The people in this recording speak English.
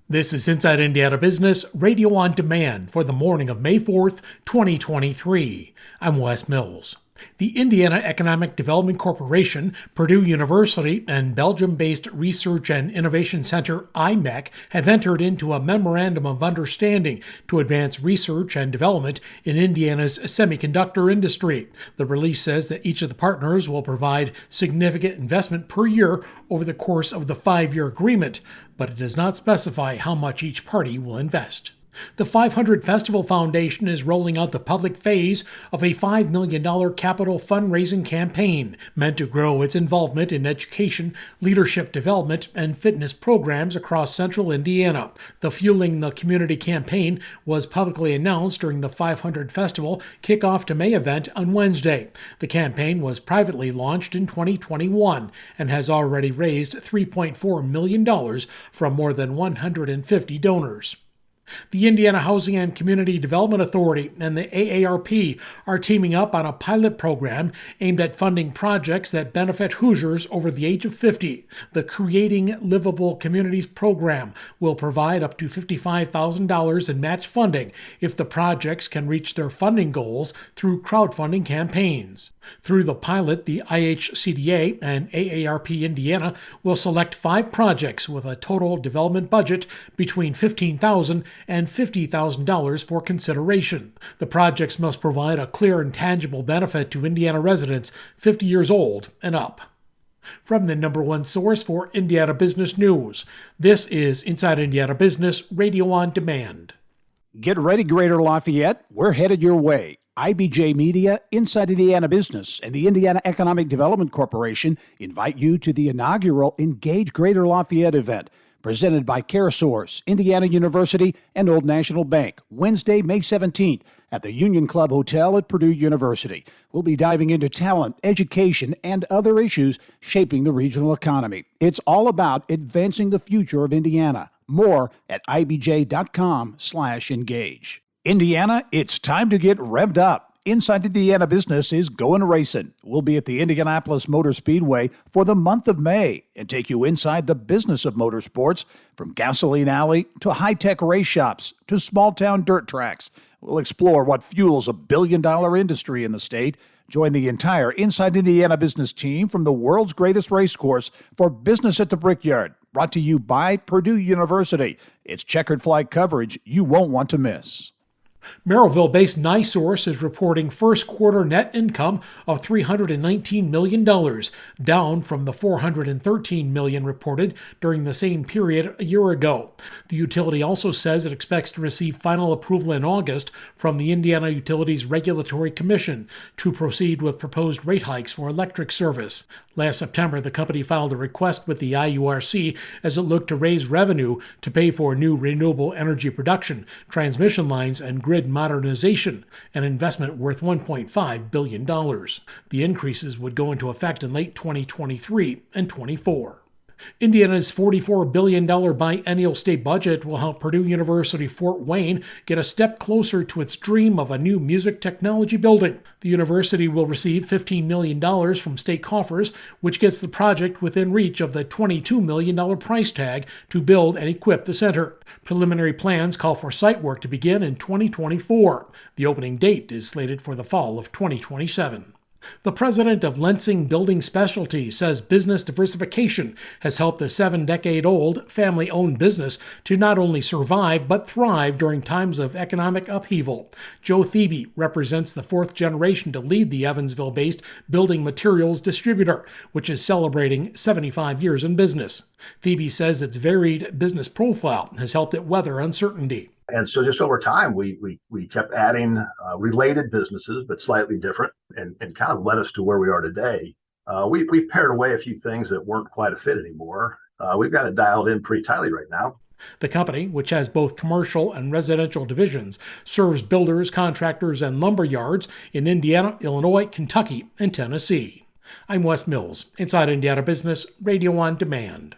This is Inside Indiana Business, Radio on Demand for the morning of May 4th, 2023. I'm Wes Mills. The Indiana Economic Development Corporation, Purdue University, and Belgium-based Research and Innovation Center IMEC have entered into a memorandum of understanding to advance research and development in Indiana's semiconductor industry. The release says that each of the partners will provide significant investment per year over the course of the 5-year agreement, but it does not specify how much each party will invest. The 500 Festival Foundation is rolling out the public phase of a $5 million capital fundraising campaign meant to grow its involvement in education, leadership development, and fitness programs across central Indiana. The Fueling the Community campaign was publicly announced during the 500 Festival Kickoff to May event on Wednesday. The campaign was privately launched in 2021 and has already raised $3.4 million from more than 150 donors. The Indiana Housing and Community Development Authority and the AARP are teaming up on a pilot program aimed at funding projects that benefit Hoosiers over the age of 50. The Creating Livable Communities program will provide up to $55,000 in match funding if the projects can reach their funding goals through crowdfunding campaigns. Through the pilot, the IHCDA and AARP Indiana will select 5 projects with a total development budget between $15,000 and $50,000 for consideration. The projects must provide a clear and tangible benefit to Indiana residents 50 years old and up. From the #1 source for Indiana business news, this is Inside Indiana Business, Radio on Demand. Get ready, Greater Lafayette. We're headed your way. IBJ Media, Inside Indiana Business, and the Indiana Economic Development Corporation invite you to the inaugural Engage Greater Lafayette event, presented by CareSource, Indiana University, and Old National Bank, Wednesday, May 17th at the Union Club Hotel at Purdue University. We'll be diving into talent, education, and other issues shaping the regional economy. It's all about advancing the future of Indiana. More at ibj.com/engage. Indiana, it's time to get revved up. Inside Indiana Business is going racing. We'll be at the Indianapolis Motor Speedway for the month of May and take you inside the business of motorsports, from gasoline alley to high-tech race shops to small-town dirt tracks. We'll explore what fuels a billion-dollar industry in the state. Join the entire Inside Indiana Business team from the world's greatest race course for Business at the Brickyard, brought to you by Purdue University. It's checkered flag coverage you won't want to miss. Merrillville-based NiSource is reporting first quarter net income of $319 million, down from the $413 million reported during the same period a year ago. The utility also says it expects to receive final approval in August from the Indiana Utilities Regulatory Commission to proceed with proposed rate hikes for electric service. Last September, the company filed a request with the IURC as it looked to raise revenue to pay for new renewable energy production, transmission lines, and grid modernization, an investment worth $1.5 billion. The increases would go into effect in late 2023 and 24. Indiana's $44 billion biennial state budget will help Purdue University Fort Wayne get a step closer to its dream of a new music technology building. The university will receive $15 million from state coffers, which gets the project within reach of the $22 million price tag to build and equip the center. Preliminary plans call for site work to begin in 2024. The opening date is slated for the fall of 2027. The president of Lensing Building Specialties says business diversification has helped the 7-decade-old family-owned business to not only survive but thrive during times of economic upheaval. Joe Thebe represents the 4th generation to lead the Evansville-based building materials distributor, which is celebrating 75 years in business. Thebe says its varied business profile has helped it weather uncertainty. And so just over time, we kept adding related businesses, but slightly different, and kind of led us to where we are today. We pared away a few things that weren't quite a fit anymore. We've got it dialed in pretty tightly right now. The company, which has both commercial and residential divisions, serves builders, contractors, and lumber yards in Indiana, Illinois, Kentucky, and Tennessee. I'm Wes Mills, Inside Indiana Business, Radio on Demand.